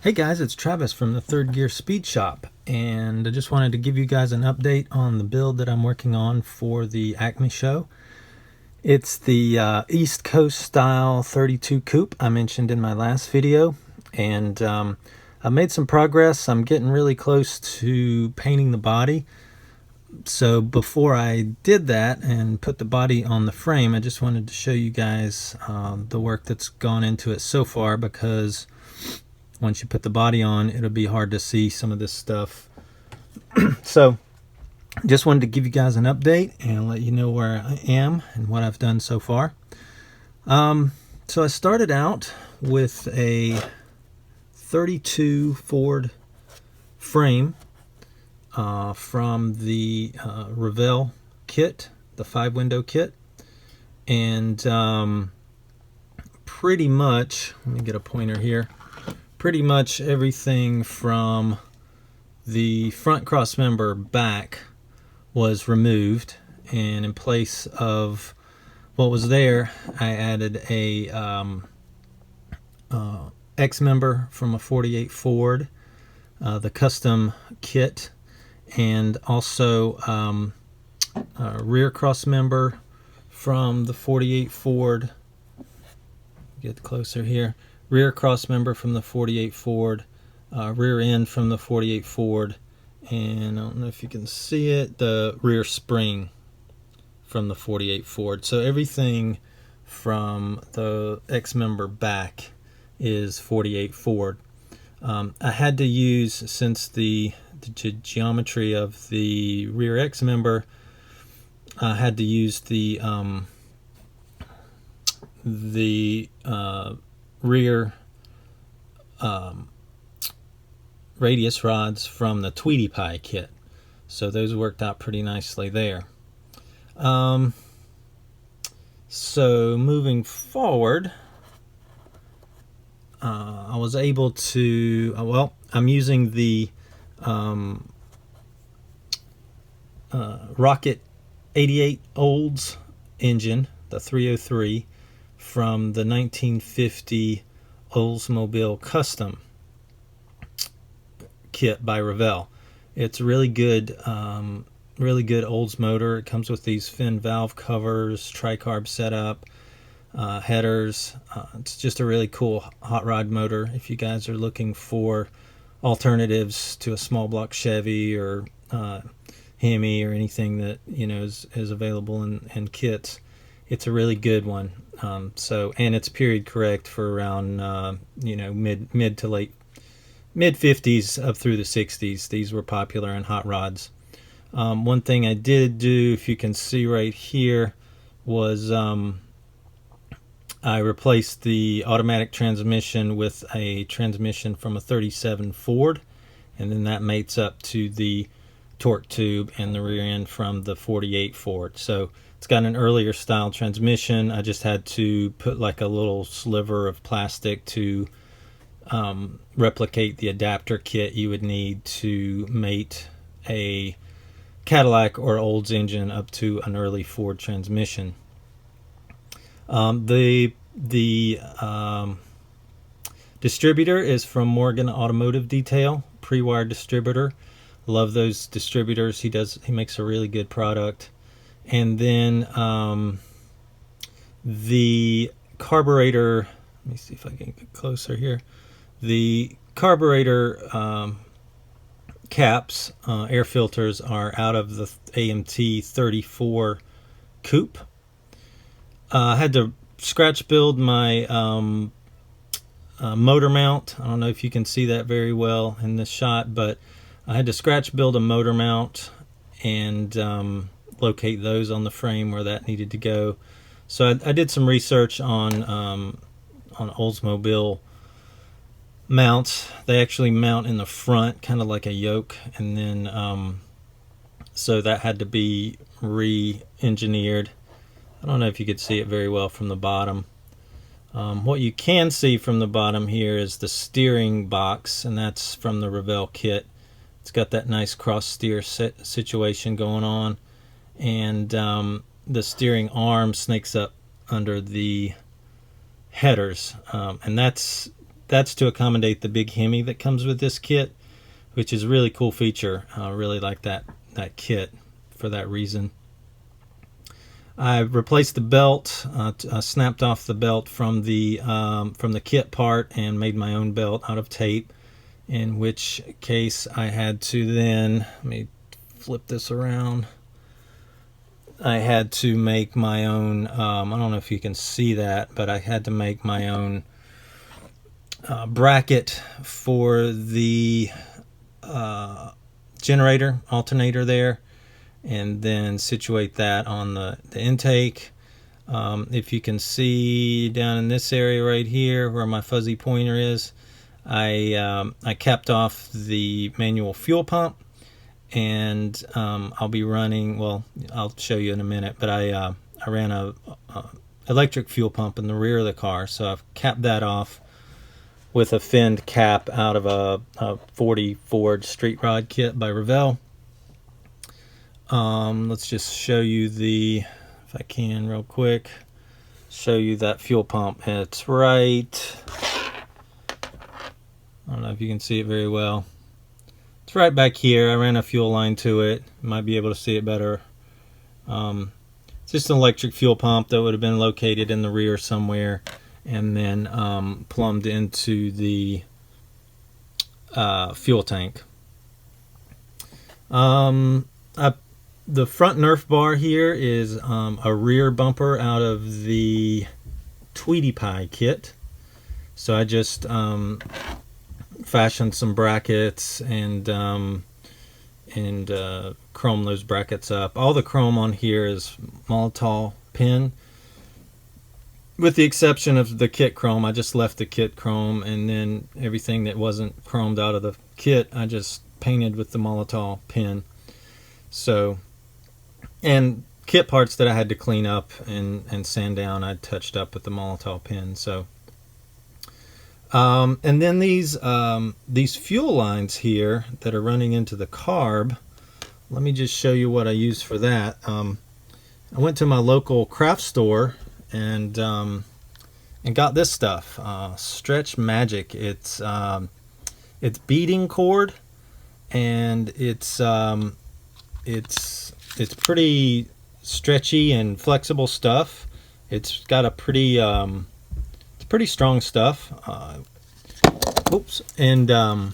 Hey guys, it's Travis from the Third Gear Speed Shop, and I just wanted to give you guys an update on the build that I'm working on for the Acme show. It's the East Coast style 32 coupe I mentioned in my last video, and I made some progress. I'm getting really close to painting the body. So before I did that and put the body on the frame, I just wanted to show you guys the work that's gone into it so far, because once you put the body on, it'll be hard to see some of this stuff. So just wanted to give you guys an update and let you know where I am and what I've done so far. So I started out with a 32 Ford frame from the Revell kit, the 5-window kit, and pretty much, let me get a pointer here, pretty much everything from the front cross member back was removed, and in place of what was there, I added a X member from a 48 Ford, the custom kit, and also a rear cross member from the 48 Ford. Get closer here. Rear cross member from the 48 Ford, rear end from the 48 Ford, and I don't know if you can see it, the rear spring from the 48 Ford. So everything from the X member back is 48 Ford. I had to use, since the geometry of the rear X member, I had to use the rear radius rods from the Tweety Pie kit, so those worked out pretty nicely there. So moving forward, I was able to, well, I'm using the Rocket 88 Olds engine, the 303, from the 1950 Oldsmobile Custom kit by Revell. It's really good Olds motor. It comes with these fin valve covers, tricarb setup, headers. It's just a really cool hot rod motor if you guys are looking for alternatives to a small block Chevy or Hemi or anything that is available in kits. It's a really good one. And it's period correct for around mid to late mid 50s up through the 60s. These were popular in hot rods. One thing I did do, if you can see right here, was I replaced the automatic transmission with a transmission from a 37 Ford, and then that mates up to the torque tube and the rear end from the 48 Ford. So it's got an earlier style transmission. I just had to put like a little sliver of plastic to replicate the adapter kit you would need to mate a Cadillac or Olds engine up to an early Ford transmission. The distributor is from Morgan Automotive Detail, pre-wired distributor. Love those distributors. He makes a really good product. And then the carburetor, let me see if I can get closer here. The carburetor caps, air filters, are out of the AMT 34 Coupe. I had to scratch build my motor mount. I don't know if you can see that very well in this shot, but I had to scratch build a motor mount and locate those on the frame where that needed to go. So I did some research on Oldsmobile mounts. They actually mount in the front, kind of like a yoke, and then so that had to be re-engineered. I don't know if you could see it very well from the bottom. What you can see from the bottom here is the steering box, and that's from the Revell kit. It's got that nice cross steer situation going on, and the steering arm snakes up under the headers, and that's that's to accommodate the big Hemi that comes with this kit, which is a really cool feature. I really like that kit for that reason. I replaced the belt, snapped off the belt from the kit part and made my own belt out of tape, in which case I had to then, let me flip this around, I had to make my own, I don't know if you can see that, but I had to make my own bracket for the generator, alternator there, and then situate that on the intake. If you can see down in this area right here where my fuzzy pointer is, I capped off the manual fuel pump, and I'll be running, well, I'll show you in a minute, but I ran a electric fuel pump in the rear of the car, so I've capped that off with a finned cap out of a 40 Ford street rod kit by Revell. Let's just show you if I can real quick, show you that fuel pump. It's right, I don't know if you can see it very well. It's right back here. I ran a fuel line to it. You might be able to see it better. It's just an electric fuel pump that would have been located in the rear somewhere, and then plumbed into the fuel tank. The front Nerf bar here is a rear bumper out of the Tweety Pie kit. So I just fashioned some brackets and chrome those brackets up. All the chrome on here is Molotov pin, with the exception of the kit chrome. I just left the kit chrome, and then everything that wasn't chromed out of the kit I just painted with the Molotov pin. So, and kit parts that I had to clean up and sand down, I touched up with the Molotov pin. So, and then these fuel lines here that are running into the carb, let me just show you what I use for that. I went to my local craft store and got this stuff, Stretch Magic. It's beading cord, and it's pretty stretchy and flexible stuff. It's got a pretty it's pretty strong stuff. Oops. And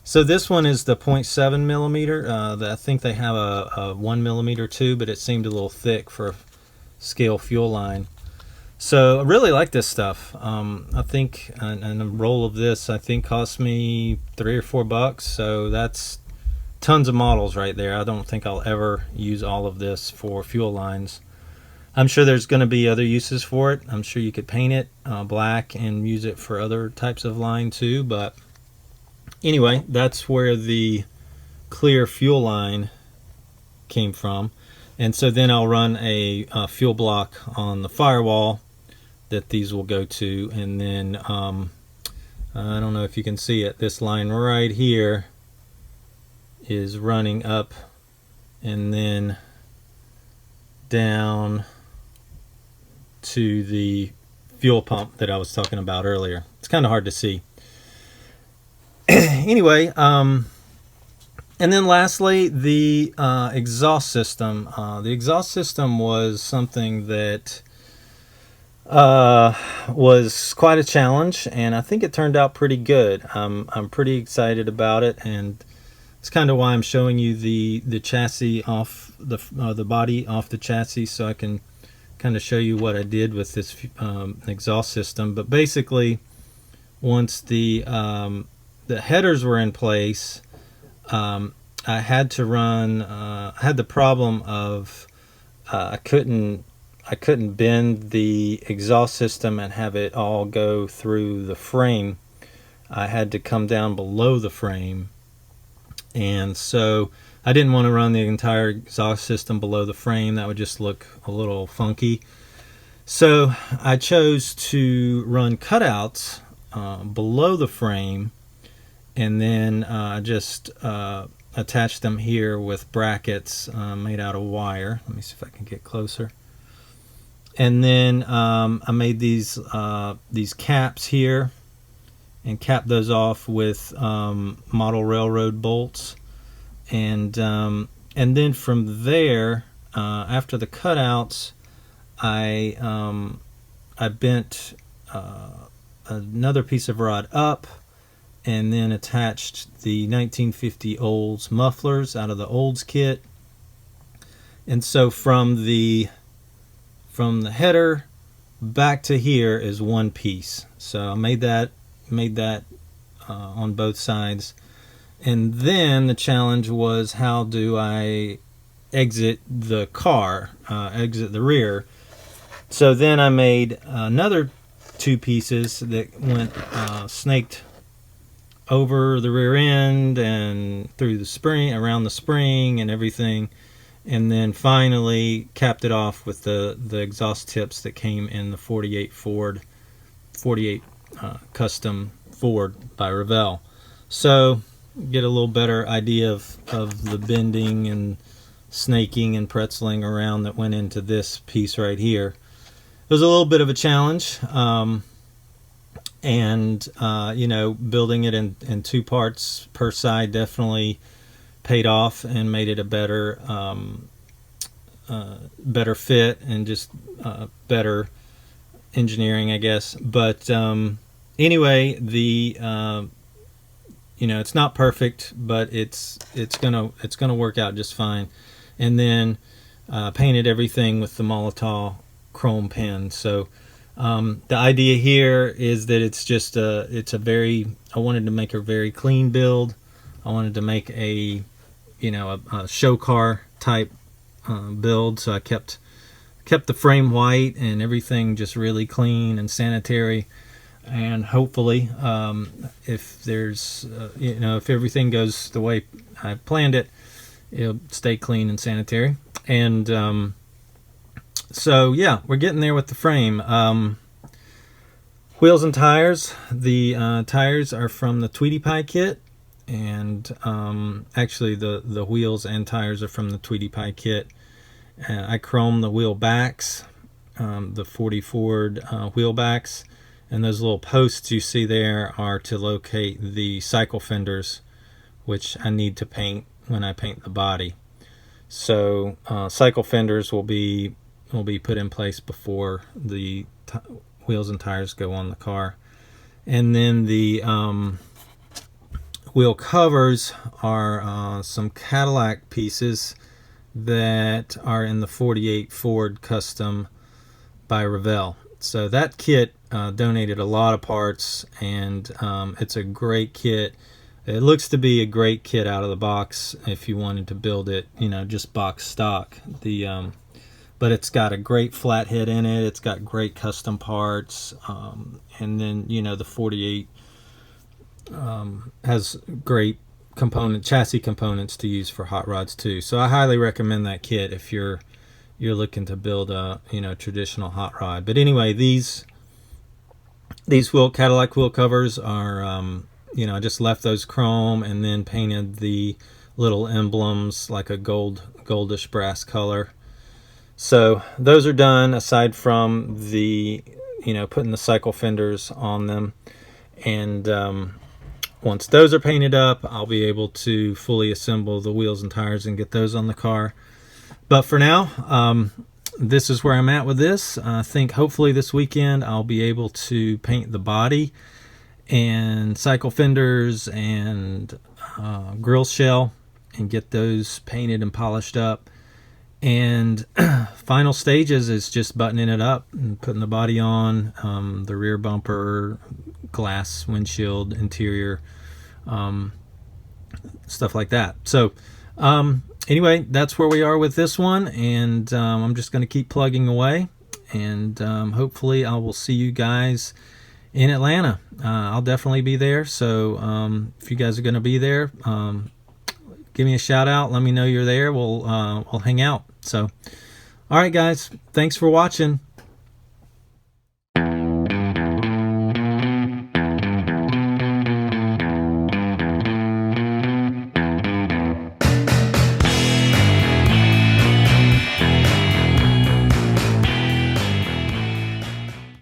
so this one is the 0.7 millimeter. I think they have a 1 millimeter too, but it seemed a little thick for a scale fuel line. So I really like this stuff. I think and a roll of this I think cost me $3 or $4. So that's tons of models right there. I don't think I'll ever use all of this for fuel lines. I'm sure there's going to be other uses for it. I'm sure you could paint it black and use it for other types of line too. But anyway, that's where the clear fuel line came from. And so then I'll run a fuel block on the firewall that these will go to. And then I don't know if you can see it. This line right here is running up and then down to the fuel pump that I was talking about earlier. It's kind of hard to see. Anyway, and then lastly, the exhaust system. The exhaust system was something that was quite a challenge, and I think it turned out pretty good. I'm pretty excited about it, and it's kind of why I'm showing you the chassis off the body off the chassis, so I can kind of show you what I did with this exhaust system. But basically, once the headers were in place, I had to run. I had the problem of I couldn't bend the exhaust system and have it all go through the frame. I had to come down below the frame. And so I didn't want to run the entire exhaust system below the frame. That would just look a little funky. So I chose to run cutouts below the frame, and then just attach them here with brackets made out of wire. Let me see if I can get closer. And then I made these caps here and cap those off with model railroad bolts. And then from there, after the cutouts, I bent another piece of rod up and then attached the 1950 Olds mufflers out of the Olds kit. And so from the header back to here is one piece. So I made that on both sides. And then the challenge was, how do I exit the car, exit the rear? So then I made another two pieces that went snaked over the rear end and through the spring, around the spring and everything, and then finally capped it off with the exhaust tips that came in the 48 custom Ford by Revell. So get a little better idea of the bending and snaking and pretzeling around that went into this piece right here. It was a little bit of a challenge, and you know, building it in two parts per side definitely paid off and made it a better better fit and just better engineering, I guess. But anyway, the you know, it's not perfect, but it's gonna work out just fine. And then painted everything with the Molotov chrome pen. So the idea here is that it's just I wanted to make a very clean build. I wanted to make a, you know, a show car type build. So I kept the frame white and everything just really clean and sanitary. And hopefully, if there's, you know, if everything goes the way I planned it, it'll stay clean and sanitary. And so yeah, we're getting there with the frame. Wheels and tires. The tires are from the Tweety Pie kit, and actually the wheels and tires are from the Tweety Pie kit. I chromed the wheel backs, the 40 Ford wheel backs, and those little posts you see there are to locate the cycle fenders, which I need to paint when I paint the body. So cycle fenders will be put in place before the wheels and tires go on the car. And then the wheel covers are some Cadillac pieces that are in the 48 Ford Custom by Revell. So that kit donated a lot of parts, and it's a great kit. It looks to be a great kit out of the box if you wanted to build it, you know, just box stock. But it's got a great flathead in it. It's got great custom parts, and then, you know, the 48 has great chassis components to use for hot rods too. So I highly recommend that kit if you're looking to build a, you know, traditional hot rod. But anyway, these Cadillac wheel covers are, you know, I just left those chrome and then painted the little emblems like a goldish brass color. So those are done, aside from the, you know, putting the cycle fenders on them. And once those are painted up, I'll be able to fully assemble the wheels and tires and get those on the car. But for now, this is where I'm at with this. I think hopefully this weekend I'll be able to paint the body and cycle fenders and grill shell and get those painted and polished up. And final stages is just buttoning it up and putting the body on, the rear bumper, glass, windshield, interior, stuff like that. So anyway, that's where we are with this one, and I'm just going to keep plugging away, and hopefully I will see you guys in Atlanta. I'll definitely be there, so if you guys are going to be there, give me a shout out, let me know you're there. We'll hang out. So all right guys, thanks for watching.